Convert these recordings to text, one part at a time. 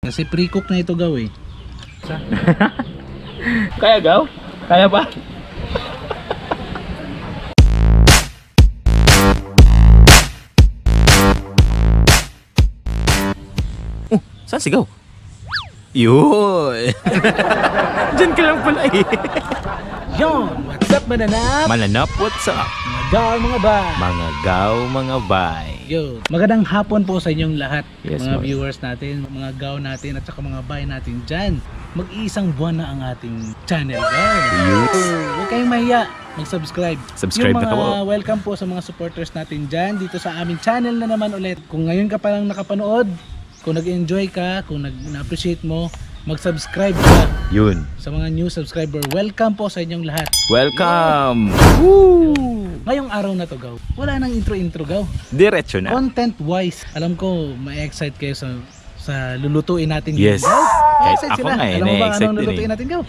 Kasi pre-cook na ito gaw eh. Kaya gaw? Kaya ba? Saan sigaw? Yun! Diyan ka lang pala eh. Yon! What's up mananap? Mananap, what's up? Mga gaw mga bay! Mga gaw, mga bay. Yo, magandang hapon po sa inyong lahat, Yes, mga boss. viewers natin, mga gaw natin at saka mga bay natin dyan. Mag-iisang buwan na ang ating channel gaw. Yes. So, huwag kayong mahiya, mag-subscribe. Subscribe yung na ka po. welcome po sa mga supporters natin dyan dito sa aming channel na naman ulit. Kung ngayon ka pa lang nakapanood, kung nag-enjoy ka, kung na-appreciate mo, mag-subscribe ka. Yun. Sa mga new subscriber, welcome po sa inyong lahat. Welcome! Ngayong araw na to gaw, wala nang intro gaw. Diretso na. Content wise, alam ko ma-excite kayo sa lulutuin natin. Yes. Gaw. Kahit Ma-excite ako sila. nga eh, Alam mo ba na-excite anong din lulutuin eh. natin gaw?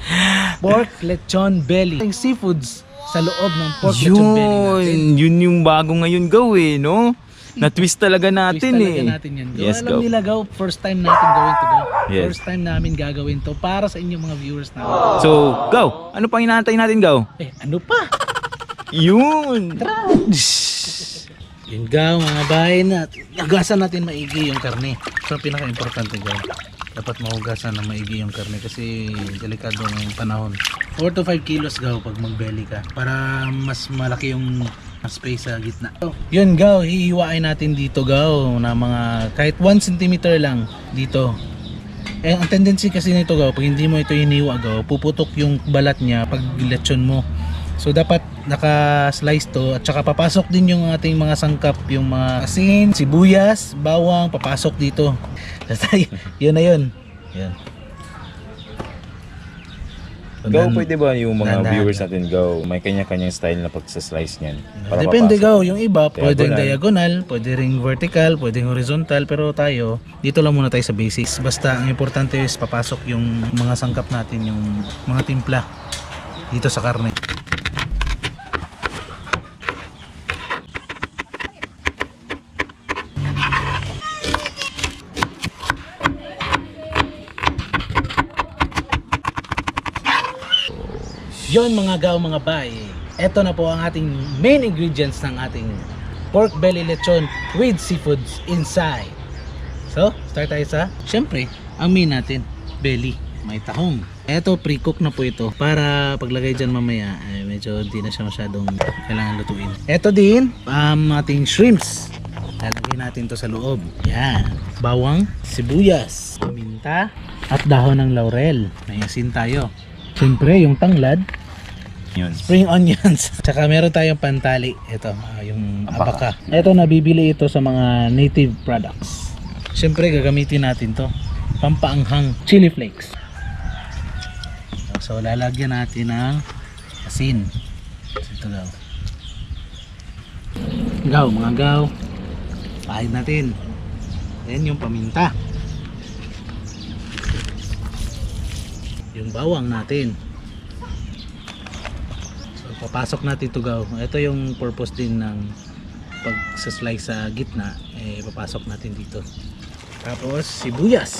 Pork lechon belly. Yung seafoods sa loob ng pork lechon belly natin. Yun yung bago ngayon gaw eh, no? Na-twist talaga natin Twist eh. talaga natin yan gaw. Yes, Alam gaw. nila gaw, first time natin gawin to gaw. Yes. First time namin gagawin to para sa inyong mga viewers natin. So, gaw, ano pang inaantay natin gaw? Ano pa? Yun! Yun gaw mga bahay natin. Hugasan natin maigi yung karne. So pinaka-importante gaw. Dapat mahugasan na maigi yung karne kasi delikado ngayong panahon. 4 to 5 kilos gaw pag mag-belly ka para mas malaki yung space sa gitna. So, yun gaw, hihiwain natin dito gaw na mga kahit 1 cm lang dito. Eh, ang tendency kasi nito gaw, pag hindi mo ito hiniwa gaw, puputok yung balat niya pag lechon mo. So dapat naka-slice to at saka papasok din yung ating mga sangkap, yung mga asin, sibuyas, bawang, papasok dito. Yun na yun. Yan. Gaw, pwede ba yung mga Dahan-dahan viewers lang. natin gaw, may kanya-kanyang style na pagsaslice niyan? Depende gaw, yung iba pwedeng Diagonal. diagonal, pwede ring vertical, pwedeng horizontal, pero tayo dito lang muna tayo sa basics. Basta ang importante is papasok yung mga sangkap natin, yung mga timpla dito sa karne. Yon mga gaw mga bay, eto na po ang ating main ingredients ng ating pork belly lechon with seafoods inside. So, start tayo sa, syempre, ang main natin, belly, may tahong. Eto, pre-cook na po ito para paglagay dyan mamaya, medyo hindi na siya masyadong kailangan lutuin. Eto din, ating shrimps. Lalagay natin to sa loob. Yan, bawang, sibuyas, paminta, at dahon ng laurel. May asin tayo. Siyempre, yung tanglad, Yun. spring onions. Tsaka meron tayong pantali. Ito, yung abaka. Ito, nabibili ito sa mga native products. Siyempre, gagamitin natin to. Pampaanghang chili flakes. So, lalagyan natin ng asin. Ito daw. Gaw, mga gaw. Pahid natin. Then, yung paminta. Yung bawang natin. So papasok natin ito gaw. Ito yung purpose din ng pag-slice sa gitna, papasok natin dito. Tapos sibuyas.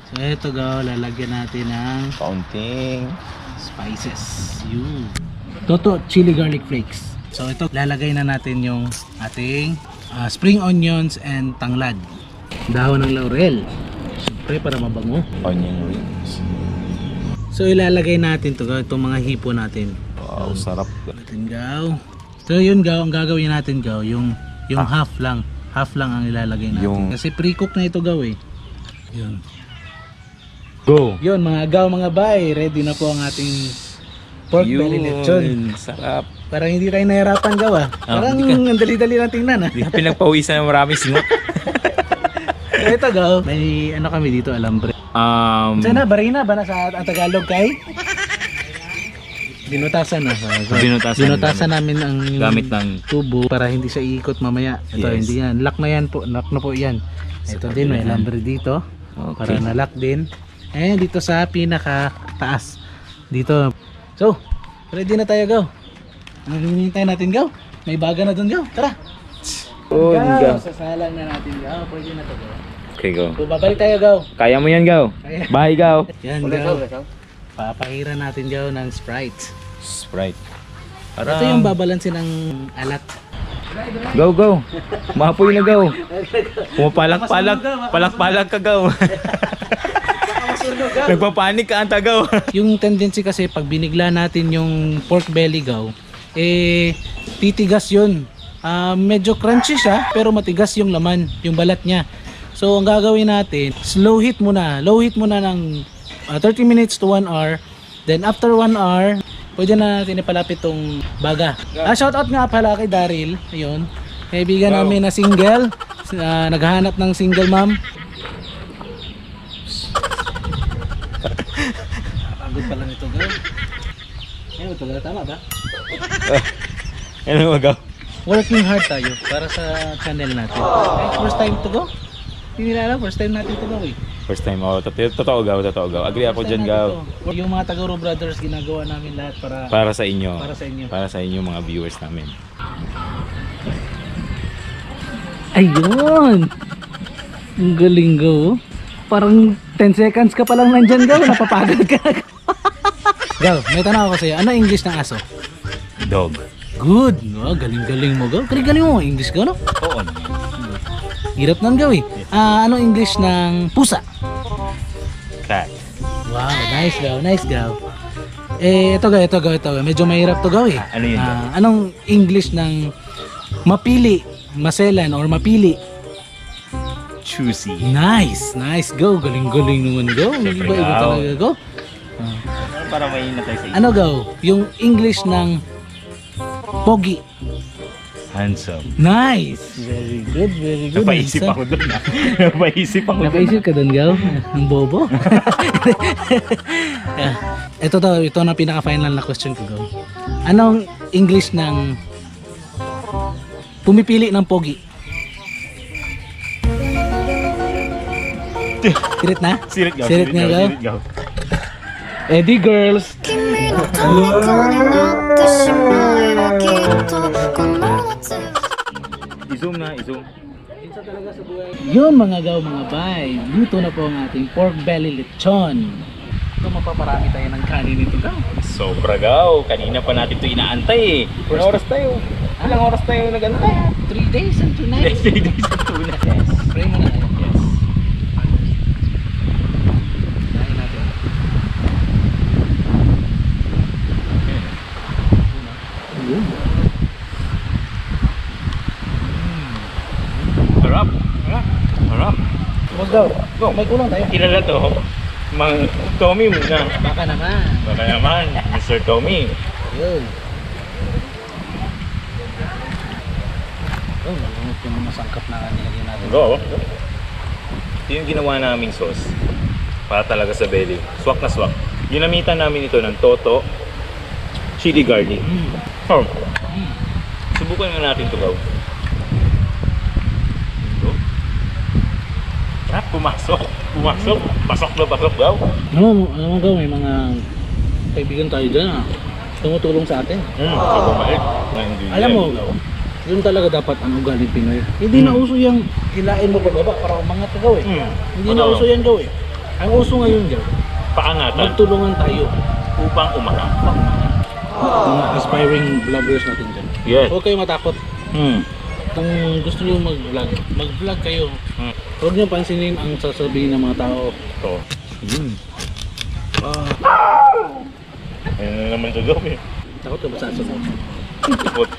So ito gaw, lalagyan natin ng Counting. spices. Yun. Toto chili garlic flakes. So ito, lalagay na natin yung ating spring onions and tanglad. Dahon ng laurel. Siyempre para mabango. Onion rings. So ilalagay natin to gaw, itong mga hipo natin. Wow, sarap. Natin gaw. So yun gaw, ang gagawin natin gaw, yung half lang ang ilalagay natin. Kasi pre-cook na ito gaw eh. Yun. Go! Yun mga gaw mga bay, ready na po ang ating pork belly lechon. Sarap. Parang hindi tayo nahirapan gaw ah. Parang ang dali-dali lang tingnan ah. Hindi ka pinagpawisan ng maraming singot. So ito gaw, may ano kami dito, alambre. Sana barina ba na sa ang Tagalog kay? Binutasan na. Binutasan namin ang gamit ng tubo para hindi siya iikot mamaya. Ito Yes. hindi yan. Lock na yan po. Lock na po yan. Ito din may alambre dito. Okay. Para na-lock din. And dito sa pinaka taas. Dito. So, ready na tayo gaw. Ano hinihintay natin gaw? May baga na dun gaw. Tara. Oh, Gaw, Gaw. sasalang na natin. Gaw, pwede na to, Gaw. Okay, go. Babalik tayo, Gaw. Kaya mo yan, Gaw. Kaya. Bye, Gaw. Yan, Gaw. Papahiran natin, Gaw, ng Sprite. Sprite. Ito yung babalansin ng alat. Go, go. Mapoy na, Gaw. Pumapalak-palak. Palak-palak ka, Gaw. Nagpapanik ka, anta, Gaw. Yung tendency kasi pag binigla natin yung pork belly, Gaw, titigas yun. Medyo crunchy siya pero matigas yung laman, yung balat niya. So ang gagawin natin, slow heat muna ng 30 minutes to 1 hour. Then after 1 hour, pwede na natin ipalapit tong baga. Shoutout nga pala kay Daryl, ayun, kaibigan namin na single, naghahanap ng single mom. Pagod pala nito, Gaw. Ayun, ito tama ba? Ano, Gaw? Working hard tayo para sa channel natin. First time to go? Hindi na alam, first time natin to go eh. First time, oh. Totoo, Gaw. Totoo, Gaw. Agree ako First time dyan, natin Gaw. to. Yung mga Tagoro Brothers, ginagawa namin lahat para Para sa inyo. Para sa inyo. Para sa inyo, mga viewers namin. Ayun! Ang galing, Gaw. Parang 10 seconds ka pa lang nandyan, Gaw. Napapagod ka. Gaw, may tanong ako sa'yo. Ano English ng aso? Dog. Good! No, galing-galing mo, Gaw. Galing mo English, Gaw, no? Oo. Hirap nun, Gaw eh. Ano English ng pusa? Cat. Wow, nice, Gaw. Nice, Gaw. Ito, Gaw. Medyo mahirap to, Gaw eh. Ano yun, Gaw? Anong English ng mapili, maselan, or mapili? Choosy. Nice, Gaw. Galing-galing naman, Gaw. Siyempre, Iba Gaw. talaga, Gaw. Para may natay sa Ano, Gaw? Yung English ng pogi. Handsome. Nice! Very good, very good. Napaisip ako doon. Napaisip ako doon. Napaisip ka doon, Gaw? Ang bobo. Ito na pinaka-final na question ko, Gaw. Anong English ng pumipili ng pogi? Sirit na? Sirit, Gaw. Sirit nga, Gaw. Sirit, Gaw. Eddie Girls! 君の虜になってしまえばきっとこの夏 I-zoom na, i-zoom. Yun mga Gaw, mga bay, luto na po ang ating pork belly lechon. Ito, mapaparami tayo ng kanin nito, Gaw. Sobra, Gaw. Kanina pa natin ito inaantay eh. Ilang oras tayo? Ilang oras tayo nag-antay? 3 days and 2 nights. Yes. Pray mo na tayo. Yes. Kain natin. Yun. Harap. Harap. Mas Gaw, may kulang tayo. Kilala to. Mang Tommy muna. Baka naman. Baka naman, Mr. Tommy. Yun. Oh, malamot yung mga sangkap na nilagyan natin. Go. Ito yung ginawa naming sauce. Para talaga sa belly. Swak na swak. Ginamitan namin ito ng toto, chili garlic. Oh. Subukan nga natin ito, Gaw. Ito. Pumasok. Pumasok. Pasok na pasok, Gaw. Ano Gaw, may mga kaibigan tayo dyan tumutulong sa atin. Kababait. Alam mo, yun talaga dapat ang ugali Pinoy. Hindi na uso yung hilain mo pababa para umangat ka, Gaw eh. Hindi na uso yan, Gaw eh. Ang uso ngayon, Gaw, Paangatan magtulungan tayo. upang umangat. Mga aspiring vloggers natin dyan. Yes. Huwag kayo matakot. Kung gusto nyo mag-vlog kayo, huwag nyo pansinin ang sasabihin ng mga tao. Ito. Ayun na naman ito, Gaw eh. Takot ka ba sa aso mo? Takot.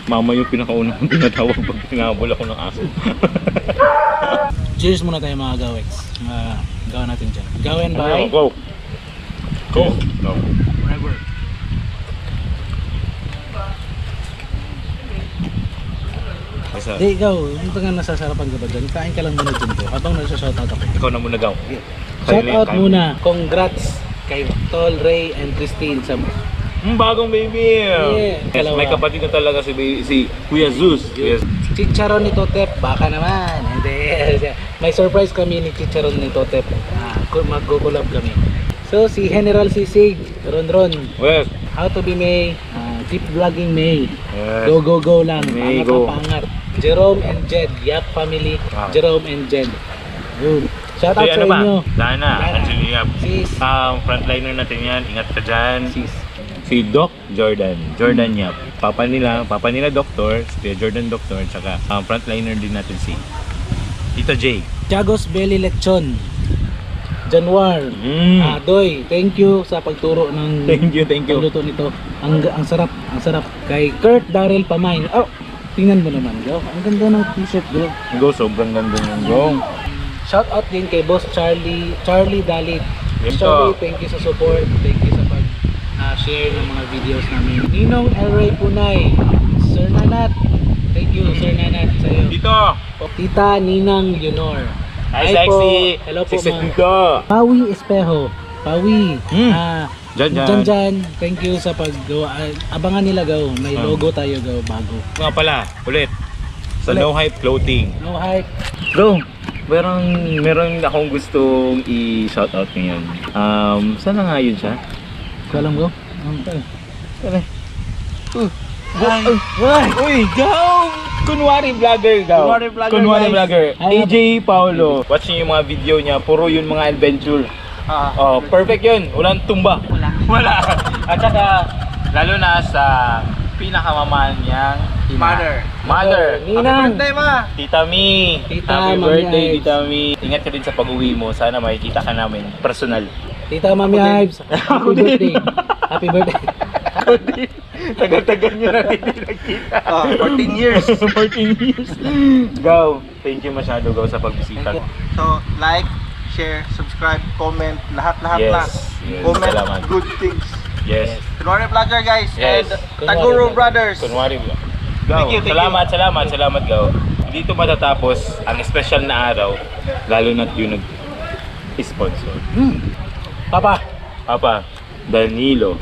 Mama yung pinakaunang tinatawag pag pinabol ako ng aso. Cheers muna tayo mga Gawex. Mga gawa natin dyan. Gawen by Go! Go! Go! Forever. Isa. Di, ikaw, ito nga nasasarapan ka ba dyan? Kain ka lang muna dyan ko habang nasa-shoutout ako. Ikaw na muna, Gaw. Shoutout muna. Congrats kay Tol, Ray, and Christine sa Bagong baby! Yeah. Yes, may kapatid na talaga si Kuya Zeus. Yes. Chicharon ni Totep, baka naman. Hindi. May surprise kami ni Chicharon ni Totep. Mag-collab kami. So, si General Sisig, Ron. Yes. How to be May, keep vlogging May. Yes. Go lang. May Pangat go. na pangat. Jerome and Jed. Yap family. Wow. Jerome and Jed. Yun. Shout out So, sa ano ba? inyo. Lana, Lana. Angeline Yap. Sis. Frontliner natin yan. Ingat ka dyan. Sis. Si Doc Jordan. Jordan Yap. Papa nila Doctor. Si Kuya Jordan Doctor. Tsaka frontliner din natin si Tita J. Tiagos Belly Lechon. Januar. Doy, thank you sa pagturo ng Thank you. pagluto nito. Ang sarap, ang sarap. Kay Kurt Darrell Pamain. Oh, tingnan mo naman, go. Ang ganda ng t-shirt, go. Go, sobrang ganda yung go. Shout out din kay Boss Charlie Dalit. Yun Charlie, to. thank you sa support. Thank you sa pag-share ng mga videos namin. Ninong Elray Punay. Sir Nanat. Thank you, Sir Nanat, sa'yo. Dito. Tita Ninang Leonor. Hi, Hi po. sexy. Hello po, Sexy ma'am. dito. Pawi Espejo. Pawi. Jan. Thank you sa paggawa. Abangan nila gaw. May logo tayo gaw bago. Nga pala, ulit. Sa Ulit. No Hype Clothing. No hype. Go! Meron akong gustong i-shoutout ngayon. Saan na nga yun siya? Ko alam gaw. Uy, go! Kunwari vlogger, go! Kunwari vlogger. AJ Paulo. Watch niyo yung mga video niya, puro yun mga adventure. Oh, perfect yun. Walang tumba. Wala. At saka, lalo na sa pinakamamahal niyang Mother. Ninang. Tita Mi. Tita, Happy Mami birthday, Ives. Tita Mi. Ingat ka din sa pag-uwi mo. Sana makikita ka namin personal. Tita Mami Ives. Happy birthday. Happy birthday. Tagal-tagal nyo na hindi nakita. 14 years. 14 years. Go. Thank you masyado, Go, sa pagbisita. So, like, share, subscribe, comment, lahat-lahat Yes. na. Yes, Comment salamat. good things. Yes. Kunwari Vlogger guys, Yes. and Taguro Brothers. Kunwari, Go. Thank you. Salamat, Go. Dito matatapos ang special na araw, lalo na't yung nag-sponsor. Papa, Danilo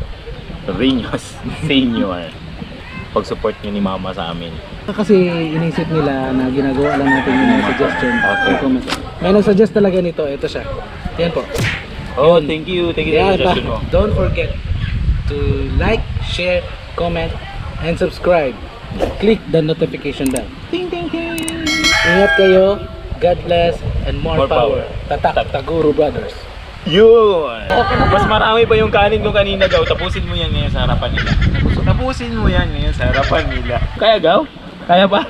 Riños Senior. Pag-support niyo ni Mama sa amin. Kasi inisip nila na ginagawa lang natin yung mga suggestion. Okay. Comment. May nag-suggest talaga nito. Ito siya. Yan po. Oh, thank you sa Yan pa. suggestion mo. Don't forget to like, share, comment, and subscribe. Click the notification bell. Ting, ting, ting. Ingat kayo. God bless and more, More power. Tatak Taguro Brothers. Yun! Mas marami pa yung kanin ko kanina, Gaw. Tapusin mo yan ngayon sa harapan nila. Tapusin mo yan ngayon sa harapan nila. Kaya, Gaw? Kaya ba?